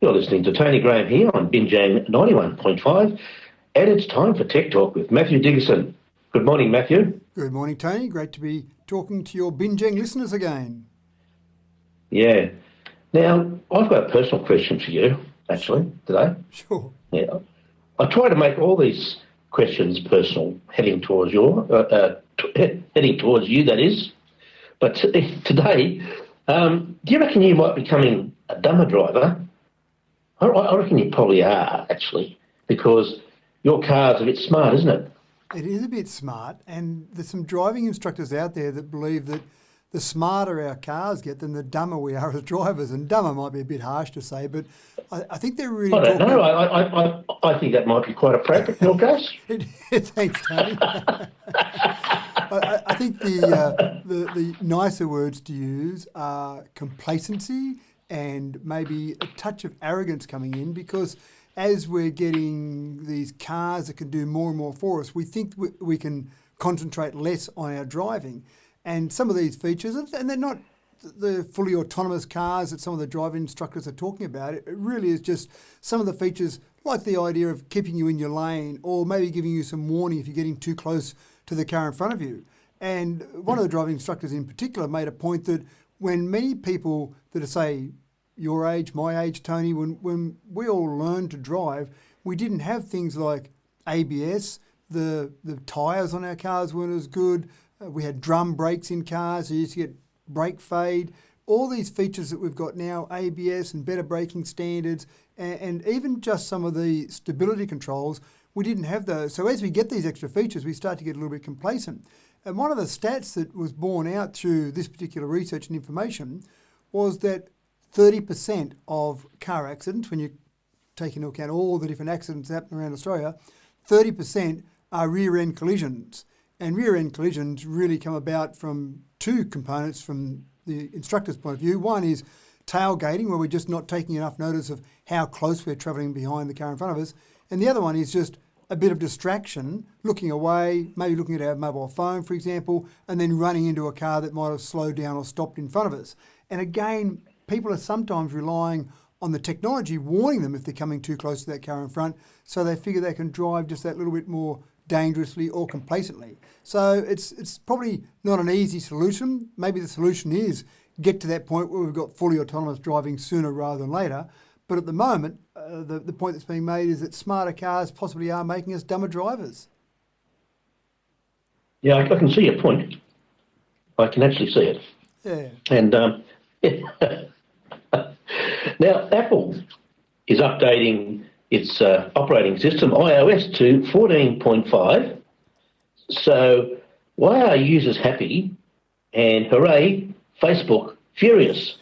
You're listening to Tony Graham here on Binjang 91.5, and it's time for Tech Talk with Matthew Diggerson. Good morning, Matthew. Good morning, Tony. Great to be talking to your Binjang listeners again. Yeah. Now, I've got a personal question for you, actually, today. Sure. Yeah. I try to make all these questions personal, heading towards you, that is. But today, do you reckon you might be becoming a dumber driver? I reckon you probably are, actually, because your car's a bit smart, isn't it? It is a bit smart, and there's some driving instructors out there that believe that the smarter our cars get, then the dumber we are as drivers. And dumber might be a bit harsh to say, but I think they're really I don't know. I think that might be quite appropriate in your case. Thanks, Tony. I think the nicer words to use are complacency and maybe a touch of arrogance coming in, because as we're getting these cars that can do more and more for us, we think we can concentrate less on our driving. And some of these features, and they're not the fully autonomous cars that some of the driving instructors are talking about. It really is just some of the features, like the idea of keeping you in your lane, or maybe giving you some warning if you're getting too close to the car in front of you. And one of the driving instructors in particular made a point that when many people that are, say, your age, my age, Tony, when we all learned to drive, we didn't have things like ABS, the tyres on our cars weren't as good, we had drum brakes in cars, so you used to get brake fade, all these features that we've got now, ABS and better braking standards, and even just some of the stability controls, we didn't have those. So as we get these extra features, we start to get a little bit complacent. And one of the stats that was borne out through this particular research and information was that 30% of car accidents, when you take into account all the different accidents happening around Australia, 30% are rear-end collisions. And rear-end collisions really come about from two components from the instructor's point of view. One is tailgating, where we're just not taking enough notice of how close we're travelling behind the car in front of us. And the other one is just a bit of distraction, looking away, maybe looking at our mobile phone, for example, and then running into a car that might have slowed down or stopped in front of us. And again, people are sometimes relying on the technology warning them if they're coming too close to that car in front, so they figure they can drive just that little bit more dangerously or complacently. So it's probably not an easy solution. Maybe the solution is get to that point where we've got fully autonomous driving sooner rather than later. But at the moment, the point that's being made is that smarter cars possibly are making us dumber drivers. Yeah, I can see your point. I can actually see it. Yeah. And now, Apple is updating its operating system, iOS, to 14.5. So why are users happy and, hooray, Facebook furious?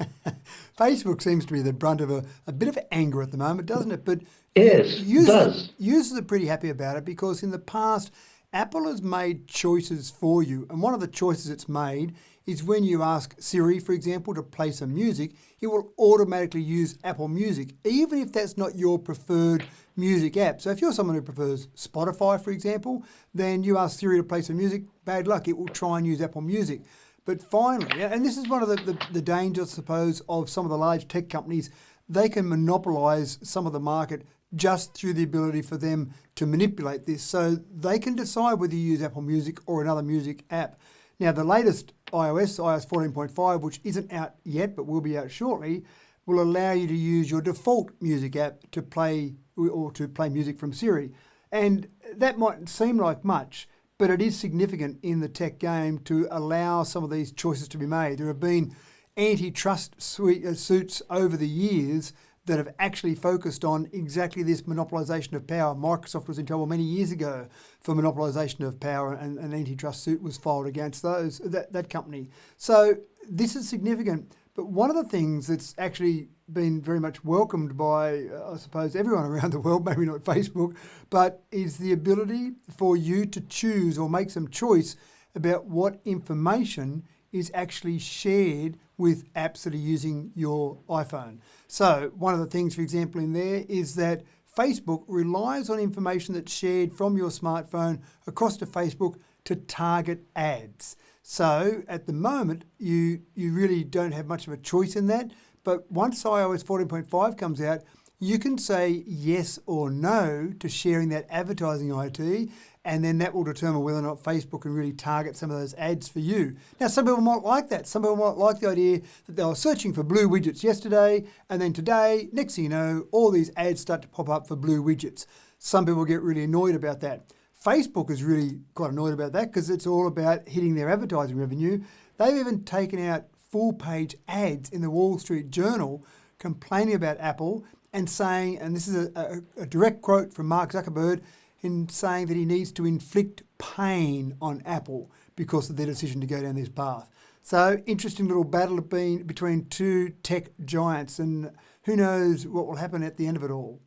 Facebook seems to be the brunt of a bit of anger at the moment, doesn't it? But yes, it does. Users are pretty happy about it because in the past, Apple has made choices for you. And one of the choices it's made is when you ask Siri, for example, to play some music, it will automatically use Apple Music, even if that's not your preferred music app. So if you're someone who prefers Spotify, for example, then you ask Siri to play some music, bad luck, it will try and use Apple Music. But finally, and this is one of the dangers, I suppose, of some of the large tech companies, they can monopolise some of the market just through the ability for them to manipulate this. So they can decide whether you use Apple Music or another music app. Now, the latest iOS 14.5, which isn't out yet but will be out shortly, will allow you to use your default music app to play music from Siri. And that might seem like much, but it is significant in the tech game to allow some of these choices to be made. There have been antitrust suits over the years that have actually focused on exactly this monopolisation of power. Microsoft was in trouble many years ago for monopolisation of power, and an antitrust suit was filed against that company. So this is significant. But one of the things that's actually been very much welcomed by, I suppose, everyone around the world, maybe not Facebook, but is the ability for you to choose or make some choice about what information is actually shared with apps that are using your iPhone. So one of the things, for example, in there is that Facebook relies on information that's shared from your smartphone across to Facebook to target ads. So at the moment, you really don't have much of a choice in that. But once iOS 14.5 comes out, you can say yes or no to sharing that advertising IT, and then that will determine whether or not Facebook can really target some of those ads for you. Now, some people might like that. Some people might like the idea that they were searching for blue widgets yesterday, and then today, next thing you know, all these ads start to pop up for blue widgets. Some people get really annoyed about that. Facebook is really quite annoyed about that because it's all about hitting their advertising revenue. They've even taken out full-page ads in the Wall Street Journal complaining about Apple and saying, and this is a direct quote from Mark Zuckerberg, in saying that he needs to inflict pain on Apple because of their decision to go down this path. So interesting little battle between two tech giants, and who knows what will happen at the end of it all.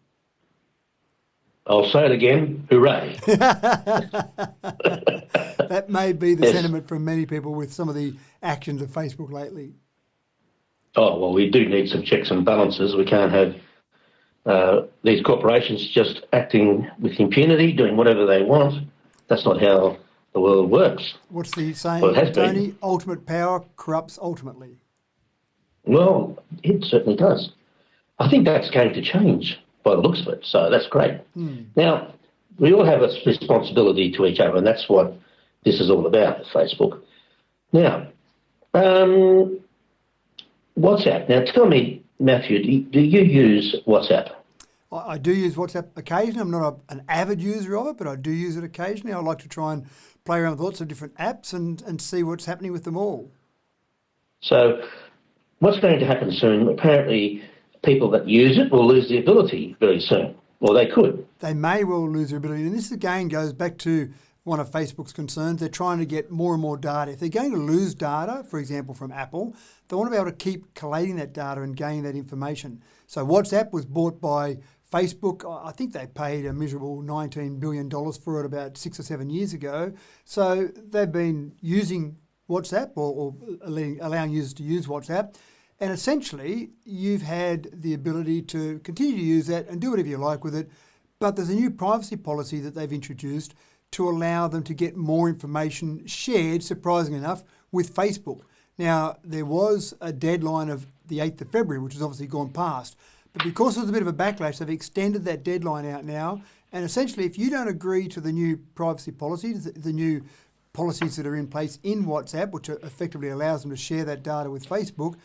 I'll say it again, hooray. That may be the Yes. sentiment from many people with some of the actions of Facebook lately. Oh, well, we do need some checks and balances. We can't have these corporations just acting with impunity, doing whatever they want. That's not how the world works. What's the saying, Well, it has Tony? been. Ultimate power corrupts ultimately. Well, it certainly does. I think that's going to change by the looks of it, so that's great. Now, we all have a responsibility to each other, and that's what this is all about at Facebook. Now, WhatsApp. Now, tell me, Matthew, do you use WhatsApp? I do use WhatsApp occasionally. I'm not an avid user of it, but I do use it occasionally. I like to try and play around with lots of different apps and see what's happening with them all. So what's going to happen soon? Apparently, people that use it will lose the ability very soon, or they could. They may well lose their ability. And this again goes back to one of Facebook's concerns. They're trying to get more and more data. If they're going to lose data, for example, from Apple, they want to be able to keep collating that data and gaining that information. So WhatsApp was bought by Facebook. I think they paid a miserable $19 billion for it about 6 or 7 years ago. So they've been using WhatsApp or allowing users to use WhatsApp. And essentially, you've had the ability to continue to use that and do whatever you like with it. But there's a new privacy policy that they've introduced to allow them to get more information shared, surprisingly enough, with Facebook. Now, there was a deadline of the 8th of February, which has obviously gone past. But because there's a bit of a backlash, they've extended that deadline out now. And essentially, if you don't agree to the new privacy policies, the new policies that are in place in WhatsApp, which effectively allows them to share that data with Facebook,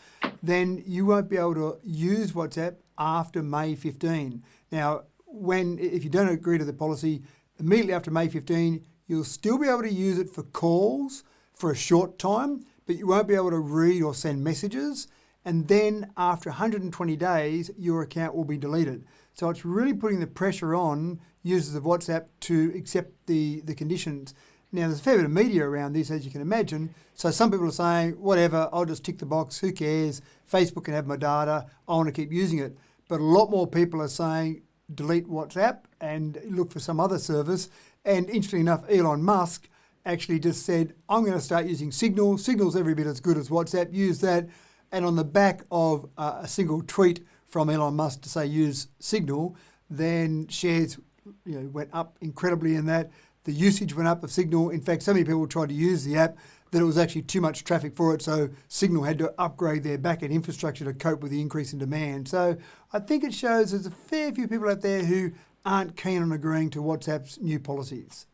then you won't be able to use WhatsApp after May 15. Now, if you don't agree to the policy, immediately after May 15, you'll still be able to use it for calls for a short time, but you won't be able to read or send messages. And then after 120 days, your account will be deleted. So it's really putting the pressure on users of WhatsApp to accept the conditions. Now, there's a fair bit of media around this, as you can imagine. So some people are saying, whatever, I'll just tick the box, who cares? Facebook can have my data, I want to keep using it. But a lot more people are saying, delete WhatsApp and look for some other service. And interestingly enough, Elon Musk actually just said, I'm going to start using Signal. Signal's every bit as good as WhatsApp, use that. And on the back of a single tweet from Elon Musk to say use Signal, then shares went up incredibly in that. The usage went up of Signal. In fact, so many people tried to use the app that it was actually too much traffic for it, so Signal had to upgrade their back-end infrastructure to cope with the increase in demand. So I think it shows there's a fair few people out there who aren't keen on agreeing to WhatsApp's new policies.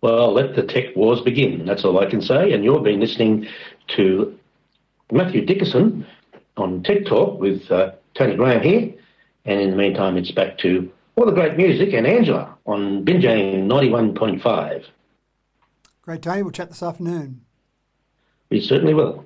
Well, let the tech wars begin. That's all I can say. And you've been listening to Matthew Dickerson on Tech Talk with Tony Graham here. And in the meantime, it's back to all the great music and Angela on Binjang 91.5. Great, Tony. We'll chat this afternoon. We certainly will.